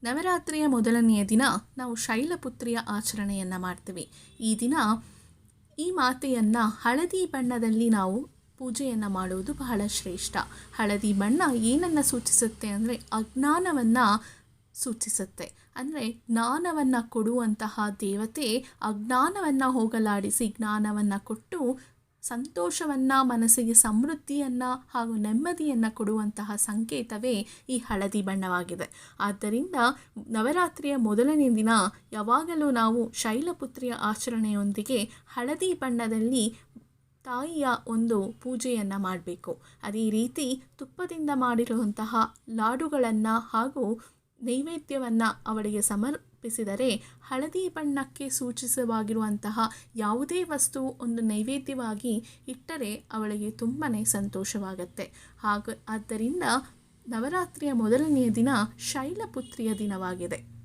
ನವರಾತ್ರಿಯ ಮೊದಲನೆಯ ದಿನ ನಾವು ಶೈಲಪುತ್ರಿಯ ಆಚರಣೆಯನ್ನು ಮಾಡ್ತೀವಿ. ಈ ದಿನ ಈ ಮಾತೆಯನ್ನು ಹಳದಿ ಬಣ್ಣದಲ್ಲಿ ನಾವು ಪೂಜೆಯನ್ನು ಮಾಡುವುದು ಬಹಳ ಶ್ರೇಷ್ಠ. ಹಳದಿ ಬಣ್ಣ ಏನನ್ನು ಸೂಚಿಸುತ್ತೆ ಅಂದರೆ ಅಜ್ಞಾನವನ್ನು ಸೂಚಿಸುತ್ತೆ. ಅಂದರೆ ಜ್ಞಾನವನ್ನು ಕೊಡುವಂತಹ ದೇವತೆ ಅಜ್ಞಾನವನ್ನು ಹೋಗಲಾಡಿಸಿ ಜ್ಞಾನವನ್ನು ಕೊಟ್ಟು ಸಂತೋಷವನ್ನು, ಮನಸ್ಸಿಗೆ ಸಮೃದ್ಧಿಯನ್ನು ಹಾಗೂ ನೆಮ್ಮದಿಯನ್ನು ಕೊಡುವಂತಹ ಸಂಕೇತವೇ ಈ ಹಳದಿ ಬಣ್ಣವಾಗಿದೆ. ಆದ್ದರಿಂದ ನವರಾತ್ರಿಯ ಮೊದಲನೇ ದಿನ ಯಾವಾಗಲೂ ನಾವು ಶೈಲಪುತ್ರಿಯ ಆಚರಣೆಯೊಂದಿಗೆ ಹಳದಿ ಬಣ್ಣದಲ್ಲಿ ತಾಯಿಯ ಒಂದು ಪೂಜೆಯನ್ನು ಮಾಡಬೇಕು. ಅದೇ ರೀತಿ ತುಪ್ಪದಿಂದ ಮಾಡಿರುವಂತಹ ಲಾಡುಗಳನ್ನು ಹಾಗೂ ನೈವೇದ್ಯವನ್ನು ಅವಳಿಗೆ ಸಮರ್ಪಿಸಿದರೆ ಹಳದಿ ಬಣ್ಣಕ್ಕೆ ಸೂಚಿತವಾಗಿರುವಂತಹ ಯಾವುದೇ ವಸ್ತು ಒಂದು ನೈವೇದ್ಯವಾಗಿ ಇಟ್ಟರೆ ಅವಳಿಗೆ ತುಂಬಾ ಸಂತೋಷವಾಗುತ್ತೆ. ಆದ್ದರಿಂದ ನವರಾತ್ರಿಯ ಮೊದಲನೆಯ ದಿನ ಶೈಲಪುತ್ರಿಯ ದಿನವಾಗಿದೆ.